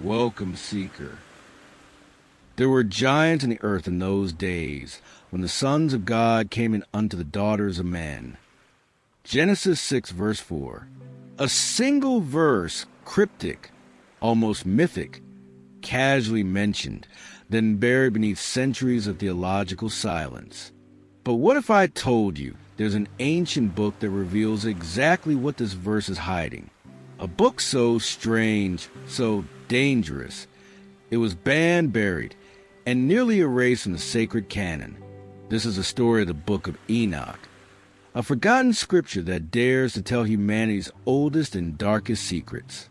Welcome, Seeker. There were giants in the earth in those days, when the sons of God came in unto the daughters of men. Genesis 6, verse 4. A single verse, cryptic, almost mythic, casually mentioned, then buried beneath centuries of theological silence. But what if I told you there's an ancient book that reveals exactly what this verse is hiding? A book so strange, so dangerous, it was buried, and nearly erased from the sacred canon. This is the story of the Book of Enoch, a forgotten scripture that dares to tell humanity's oldest and darkest secrets.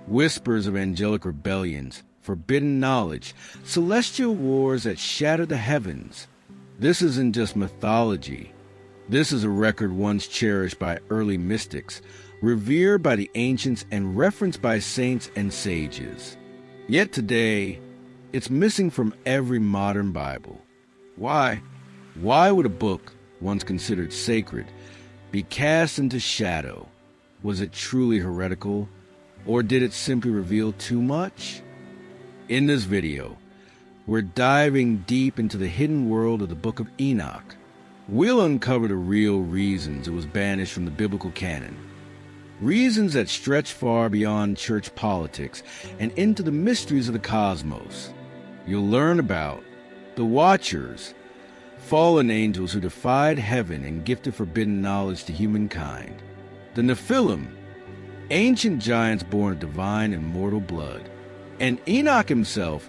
Whispers of angelic rebellions, forbidden knowledge, celestial wars that shattered the heavens. This isn't just mythology. This is a record once cherished by early mystics, revered by the ancients and referenced by saints and sages. Yet today, it's missing from every modern Bible. Why? Why would a book, once considered sacred, be cast into shadow? Was it truly heretical, or did it simply reveal too much? In this video, we're diving deep into the hidden world of the Book of Enoch. We'll uncover the real reasons it was banished from the biblical canon. Reasons that stretch far beyond church politics and into the mysteries of the cosmos. You'll learn about the Watchers, fallen angels who defied heaven and gifted forbidden knowledge to humankind. The Nephilim, ancient giants born of divine and mortal blood. And Enoch himself,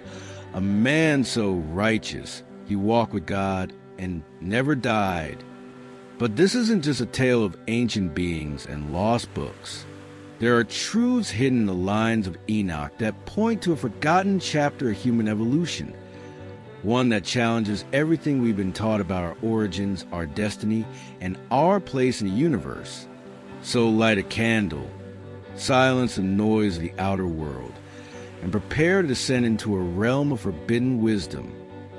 a man so righteous he walked with God and never died. But this isn't just a tale of ancient beings and lost books. There are truths hidden in the lines of Enoch that point to a forgotten chapter of human evolution, one that challenges everything we've been taught about our origins, our destiny, and our place in the universe. So light a candle, silence the noise of the outer world, and prepare to descend into a realm of forbidden wisdom,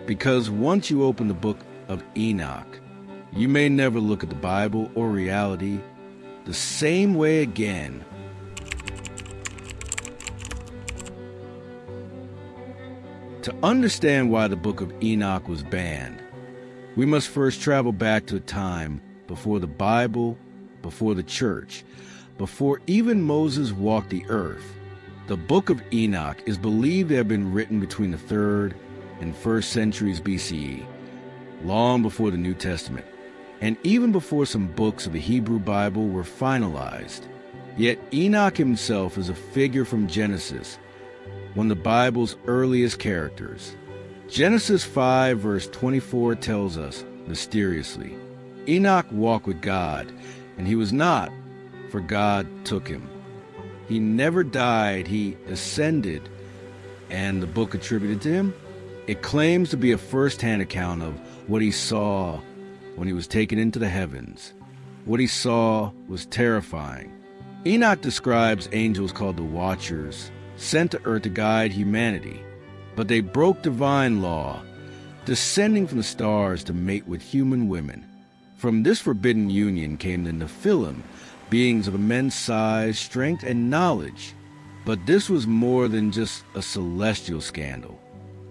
because once you open the Book of Enoch, you may never look at the Bible or reality the same way again. To understand why the Book of Enoch was banned, we must first travel back to a time before the Bible, before the church, before even Moses walked the earth. The Book of Enoch is believed to have been written between the 3rd and 1st centuries BCE, long before the New Testament, and even before some books of the Hebrew Bible were finalized. Yet Enoch himself is a figure from Genesis, one of the Bible's earliest characters. Genesis 5 verse 24 tells us, mysteriously, Enoch walked with God, and he was not, for God took him. He never died, he ascended, and the book attributed to him, it claims to be a first-hand account of what he saw when he was taken into the heavens. What he saw was terrifying. Enoch describes angels called the Watchers, sent to earth to guide humanity, but they broke divine law, descending from the stars to mate with human women. From this forbidden union came the Nephilim, beings of immense size, strength, and knowledge. But this was more than just a celestial scandal.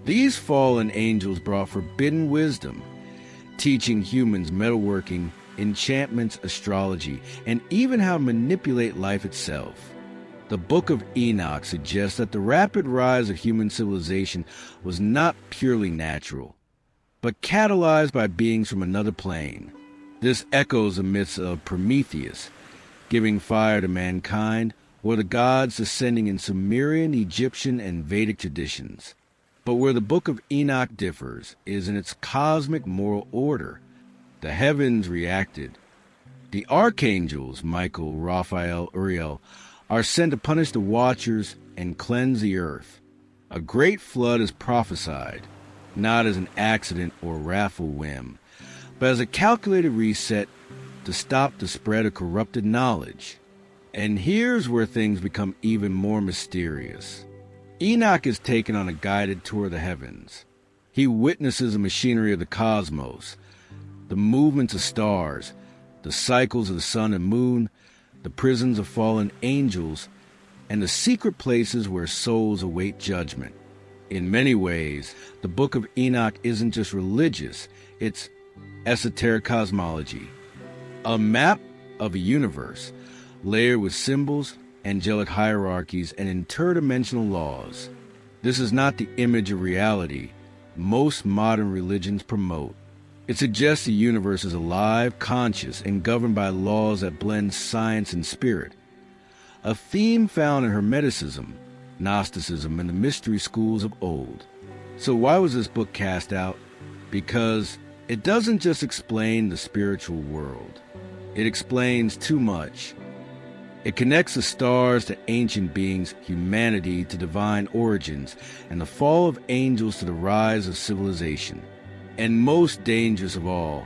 These fallen angels brought forbidden wisdom, teaching humans metalworking, enchantments, astrology, and even how to manipulate life itself. The Book of Enoch suggests that the rapid rise of human civilization was not purely natural, but catalyzed by beings from another plane. This echoes the myths of Prometheus, giving fire to mankind, or the gods descending in Sumerian, Egyptian, and Vedic traditions. But where the Book of Enoch differs is in its cosmic moral order. The heavens reacted. The archangels, Michael, Raphael, Uriel, are sent to punish the Watchers and cleanse the earth. A great flood is prophesied, not as an accident or wrathful whim, but as a calculated reset to stop the spread of corrupted knowledge. And here's where things become even more mysterious. Enoch is taken on a guided tour of the heavens. He witnesses the machinery of the cosmos, the movements of stars, the cycles of the sun and moon, the prisons of fallen angels, and the secret places where souls await judgment. In many ways, the Book of Enoch isn't just religious, it's esoteric cosmology, a map of a universe layered with symbols, angelic hierarchies, and interdimensional laws. This is not the image of reality most modern religions promote. It suggests the universe is alive, conscious, and governed by laws that blend science and spirit, a theme found in Hermeticism, Gnosticism, and the mystery schools of old. So why was this book cast out? Because it doesn't just explain the spiritual world. It explains too much. It connects the stars to ancient beings, humanity to divine origins, and the fall of angels to the rise of civilization. And most dangerous of all,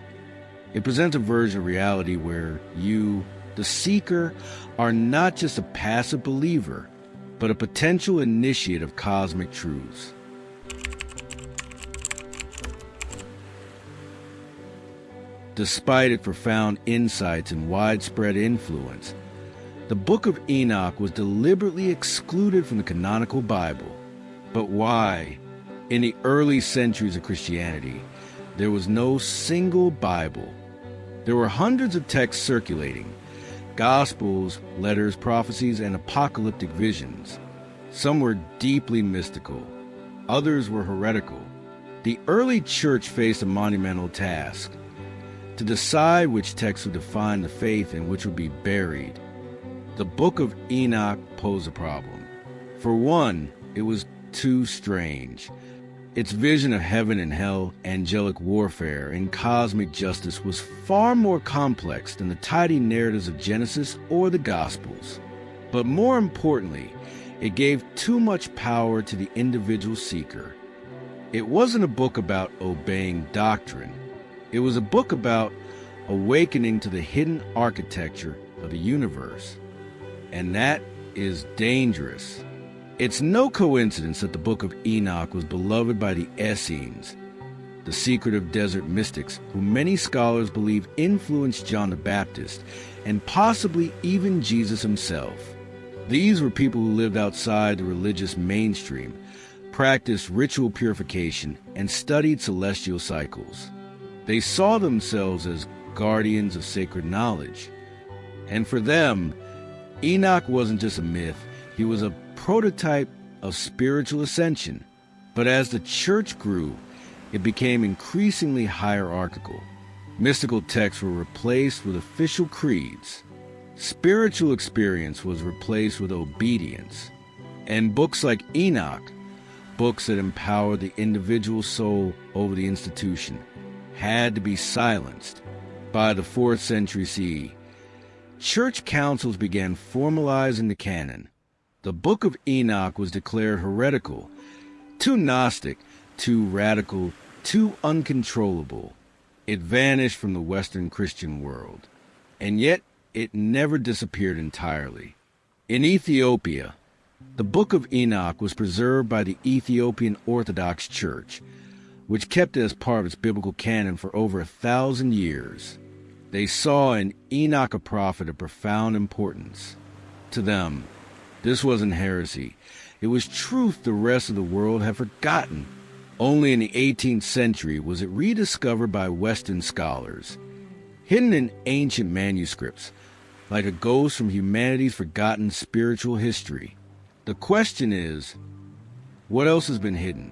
it presents a version of reality where you, the seeker, are not just a passive believer, but a potential initiate of cosmic truths. Despite its profound insights and widespread influence, the Book of Enoch was deliberately excluded from the canonical Bible. But why? In the early centuries of Christianity, there was no single Bible. There were hundreds of texts circulating: Gospels, letters, prophecies, and apocalyptic visions. Some were deeply mystical. Others were heretical. The early church faced a monumental task: to decide which text would define the faith and which would be buried. The Book of Enoch posed a problem. For one, it was too strange. Its vision of heaven and hell, angelic warfare, and cosmic justice was far more complex than the tidy narratives of Genesis or the Gospels. But more importantly, it gave too much power to the individual seeker. It wasn't a book about obeying doctrine. It was a book about awakening to the hidden architecture of the universe. And that is dangerous. It's no coincidence that the Book of Enoch was beloved by the Essenes, the secretive desert mystics who many scholars believe influenced John the Baptist and possibly even Jesus himself. These were people who lived outside the religious mainstream, practiced ritual purification, and studied celestial cycles. They saw themselves as guardians of sacred knowledge. And for them, Enoch wasn't just a myth, he was a prototype of spiritual ascension. But as the church grew, it became increasingly hierarchical. Mystical texts were replaced with official creeds. Spiritual experience was replaced with obedience. And books like Enoch, books that empower the individual soul over the institution, had to be silenced. By the 4th century CE, church councils began formalizing the canon. The Book of Enoch was declared heretical, too Gnostic, too radical, too uncontrollable. It vanished from the Western Christian world. And yet, it never disappeared entirely. In Ethiopia, the Book of Enoch was preserved by the Ethiopian Orthodox Church, which kept it as part of its biblical canon for over 1,000 years. They saw in Enoch a prophet of profound importance. To them, this wasn't heresy. It was truth the rest of the world had forgotten. Only in the 18th century was it rediscovered by Western scholars, hidden in ancient manuscripts, like a ghost from humanity's forgotten spiritual history. The question is, what else has been hidden,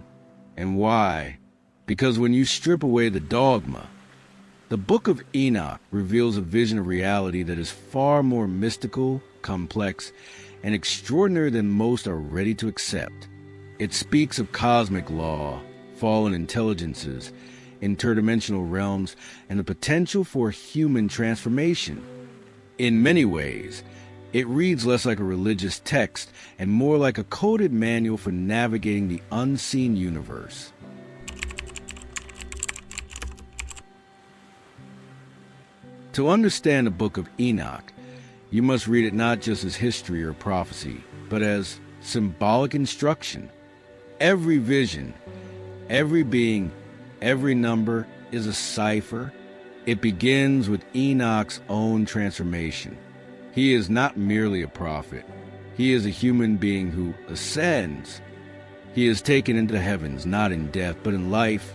and why? Because when you strip away the dogma, the Book of Enoch reveals a vision of reality that is far more mystical, complex, and extraordinary than most are ready to accept. It speaks of cosmic law, fallen intelligences, interdimensional realms, and the potential for human transformation. In many ways, it reads less like a religious text and more like a coded manual for navigating the unseen universe. To understand the Book of Enoch, you must read it not just as history or prophecy, but as symbolic instruction. Every vision, every being, every number is a cipher. It begins with Enoch's own transformation. He is not merely a prophet. He is a human being who ascends. He is taken into the heavens, not in death, but in life,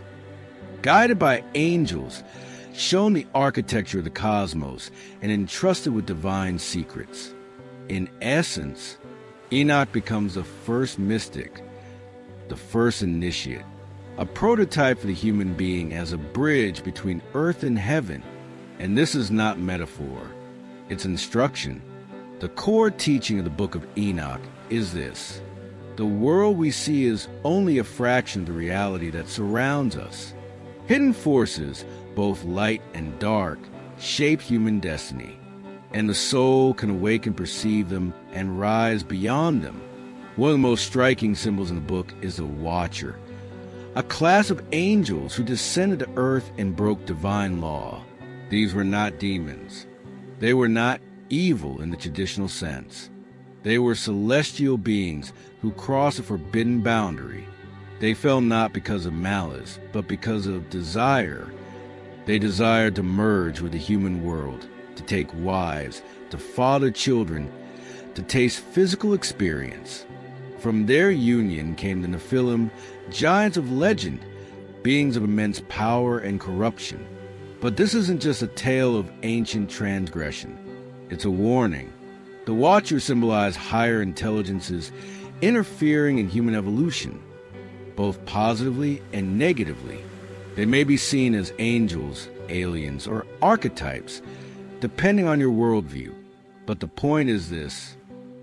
guided by angels, shown the architecture of the cosmos, and entrusted with divine secrets. In essence, Enoch becomes the first mystic, the first initiate, a prototype for the human being as a bridge between earth and heaven. And this is not metaphor, it's instruction. The core teaching of the Book of Enoch is this: the world we see is only a fraction of the reality that surrounds us. Hidden forces, both light and dark, shape human destiny, and the soul can awake and perceive them and rise beyond them. One of the most striking symbols in the book is the Watcher, a class of angels who descended to earth and broke divine law. These were not demons. They were not evil in the traditional sense. They were celestial beings who crossed a forbidden boundary. They fell not because of malice, but because of desire. They desired to merge with the human world, to take wives, to father children, to taste physical experience. From their union came the Nephilim, giants of legend, beings of immense power and corruption. But this isn't just a tale of ancient transgression. It's a warning. The Watchers symbolize higher intelligences interfering in human evolution, both positively and negatively. They may be seen as angels, aliens, or archetypes, depending on your worldview. But the point is this: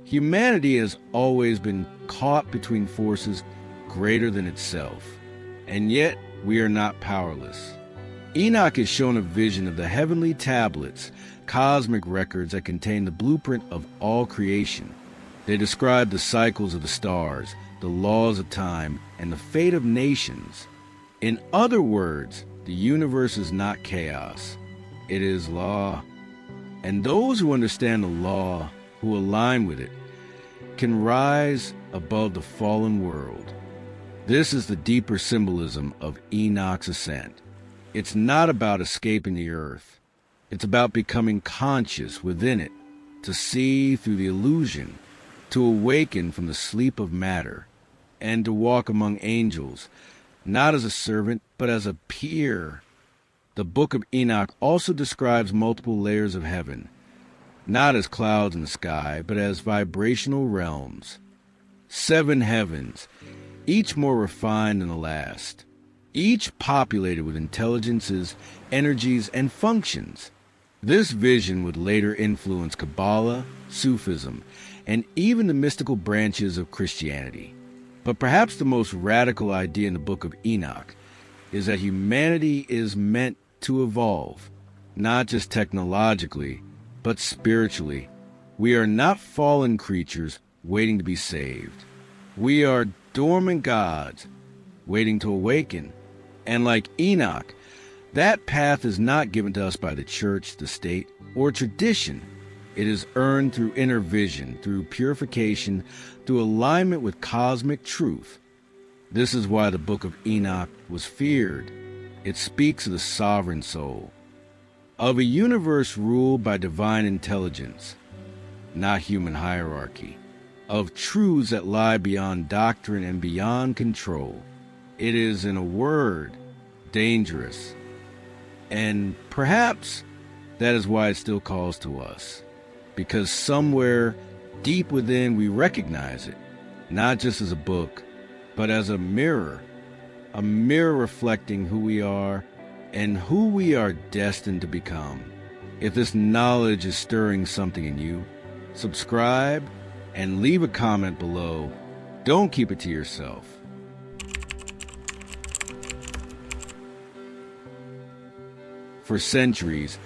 humanity has always been caught between forces greater than itself, and yet we are not powerless. Enoch is shown a vision of the heavenly tablets, cosmic records that contain the blueprint of all creation. They describe the cycles of the stars, the laws of time, and the fate of nations. In other words, the universe is not chaos. It is law. And those who understand the law, who align with it, can rise above the fallen world. This is the deeper symbolism of Enoch's ascent. It's not about escaping the earth. It's about becoming conscious within it, to see through the illusion, to awaken from the sleep of matter, and to walk among angels, not as a servant, but as a peer. The Book of Enoch also describes multiple layers of heaven, not as clouds in the sky, but as vibrational realms. 7 heavens, each more refined than the last, each populated with intelligences, energies, and functions. This vision would later influence Kabbalah, Sufism, and even the mystical branches of Christianity. But perhaps the most radical idea in the Book of Enoch is that humanity is meant to evolve, not just technologically, but spiritually. We are not fallen creatures waiting to be saved. We are dormant gods waiting to awaken. And like Enoch, that path is not given to us by the church, the state, or tradition. It is earned through inner vision, through purification, through alignment with cosmic truth. This is why the Book of Enoch was feared. It speaks of the sovereign soul, of a universe ruled by divine intelligence, not human hierarchy, of truths that lie beyond doctrine and beyond control. It is, in a word, dangerous. And perhaps that is why it still calls to us, because somewhere deep within we recognize it, not just as a book, but as a mirror reflecting who we are and who we are destined to become. If this knowledge is stirring something in you, subscribe and leave a comment below. Don't keep it to yourself. For centuries,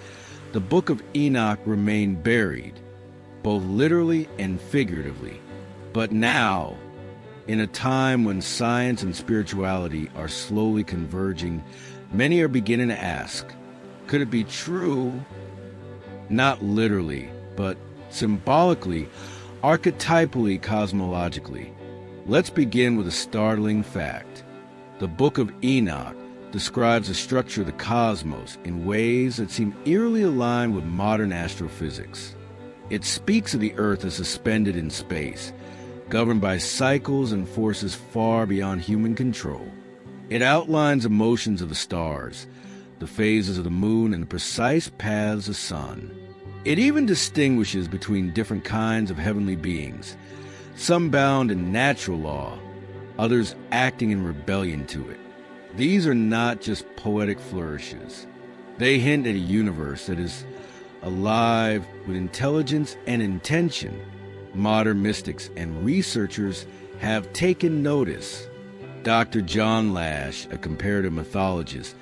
the Book of Enoch remained buried, both literally and figuratively. But now, in a time when science and spirituality are slowly converging, many are beginning to ask, could it be true? Not literally, but symbolically, archetypally, cosmologically. Let's begin with a startling fact. The Book of Enoch describes the structure of the cosmos in ways that seem eerily aligned with modern astrophysics. It speaks of the earth as suspended in space, governed by cycles and forces far beyond human control. It outlines the motions of the stars, the phases of the moon, and the precise paths of the sun. It even distinguishes between different kinds of heavenly beings, some bound in natural law, others acting in rebellion to it. These are not just poetic flourishes. They hint at a universe that is alive with intelligence and intention. Modern mystics and researchers have taken notice. Dr. John Lash, a comparative mythologist,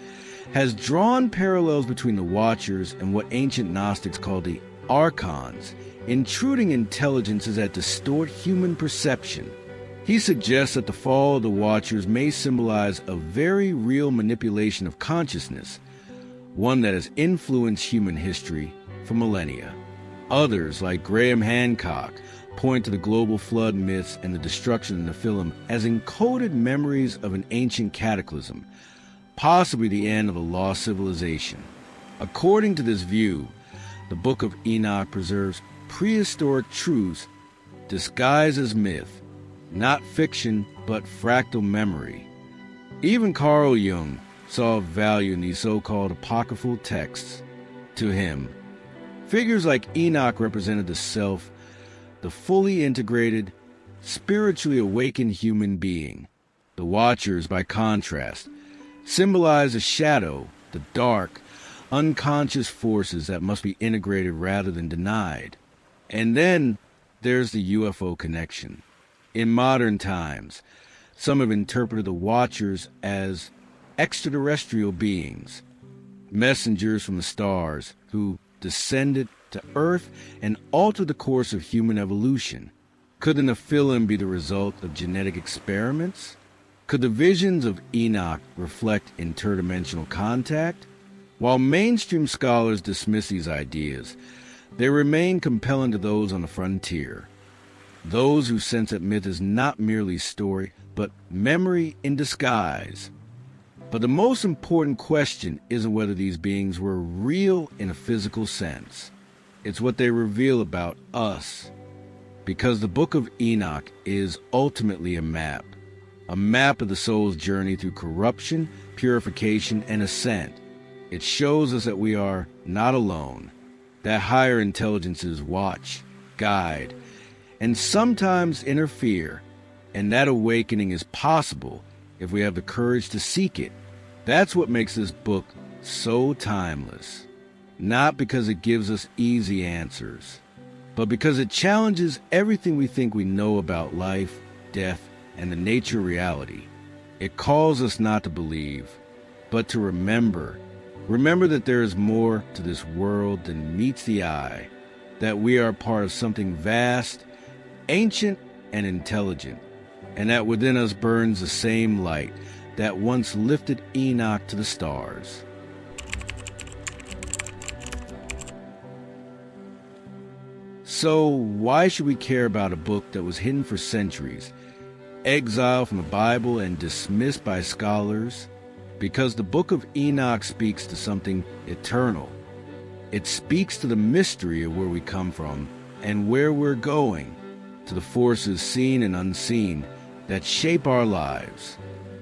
has drawn parallels between the Watchers and what ancient Gnostics called the archons, intruding intelligences that distort human perception. He suggests that the fall of the Watchers may symbolize a very real manipulation of consciousness, one that has influenced human history for millennia. Others, like Graham Hancock, point to the global flood myths and the destruction of the Nephilim as encoded memories of an ancient cataclysm, possibly the end of a lost civilization. According to this view, the Book of Enoch preserves prehistoric truths disguised as myth, not fiction but fractal memory. Even Carl Jung saw value in these so-called apocryphal texts. To him, figures like Enoch represented the self, the fully integrated, spiritually awakened human being. The Watchers, by contrast, symbolize the shadow, the dark, unconscious forces that must be integrated rather than denied. And then there's the UFO connection. In modern times, some have interpreted the Watchers as extraterrestrial beings, messengers from the stars who descended to Earth and altered the course of human evolution. Could the Nephilim be the result of genetic experiments? Could the visions of Enoch reflect interdimensional contact? While mainstream scholars dismiss these ideas, they remain compelling to those on the frontier, those who sense that myth is not merely story, but memory in disguise. But the most important question isn't whether these beings were real in a physical sense. It's what they reveal about us. Because the Book of Enoch is ultimately a map of the soul's journey through corruption, purification, and ascent. It shows us that we are not alone, that higher intelligences watch, guide, and sometimes interfere, and that awakening is possible if we have the courage to seek it. That's what makes this book so timeless. Not because it gives us easy answers, but because it challenges everything we think we know about life, death, and the nature of reality. It calls us not to believe, but to remember. Remember that there is more to this world than meets the eye, that we are part of something vast, ancient, and intelligent, and that within us burns the same light that once lifted Enoch to the stars. So why should we care about a book that was hidden for centuries, exiled from the Bible and dismissed by scholars? Because the Book of Enoch speaks to something eternal. It speaks to the mystery of where we come from and where we're going, to the forces seen and unseen that shape our lives,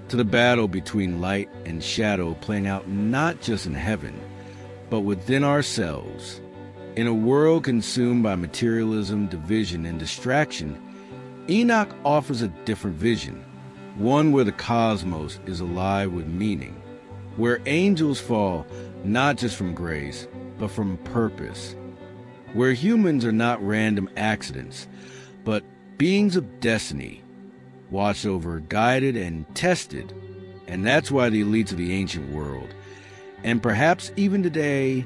to the battle between light and shadow playing out not just in heaven, but within ourselves. In a world consumed by materialism, division, and distraction, Enoch offers a different vision, one where the cosmos is alive with meaning, where angels fall not just from grace, but from purpose, where humans are not random accidents, but beings of destiny, watched over, guided, and tested. And that's why the elites of the ancient world, and perhaps even today,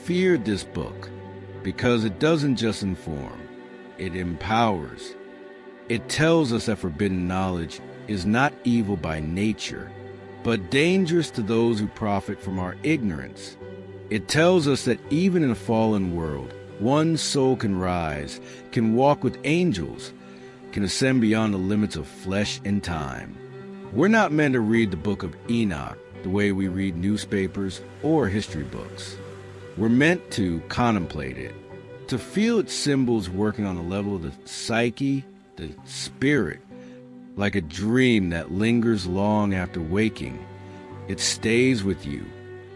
feared this book, because it doesn't just inform, it empowers. It tells us that forbidden knowledge is not evil by nature, but dangerous to those who profit from our ignorance. It tells us that even in a fallen world, one soul can rise, can walk with angels, can ascend beyond the limits of flesh and time. We're not meant to read the Book of Enoch the way we read newspapers or history books. We're meant to contemplate it, to feel its symbols working on the level of the psyche, the spirit, like a dream that lingers long after waking. It stays with you,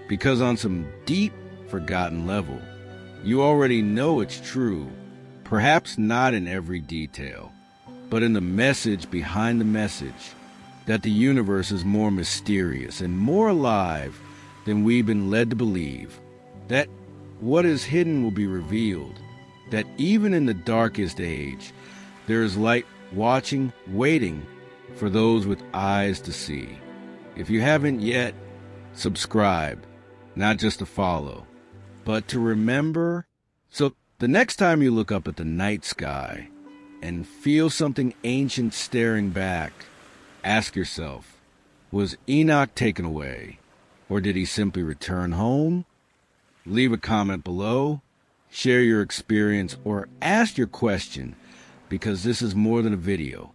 because on some deep, forgotten level, you already know it's true, perhaps not in every detail, but in the message behind the message, that the universe is more mysterious and more alive than we've been led to believe, that what is hidden will be revealed, that even in the darkest age, there is light watching, waiting for those with eyes to see. If you haven't yet, subscribe, not just to follow, but to remember. So the next time you look up at the night sky and feel something ancient staring back, ask yourself, was Enoch taken away, or did he simply return home? Leave a comment below, share your experience, or ask your question, because this is more than a video.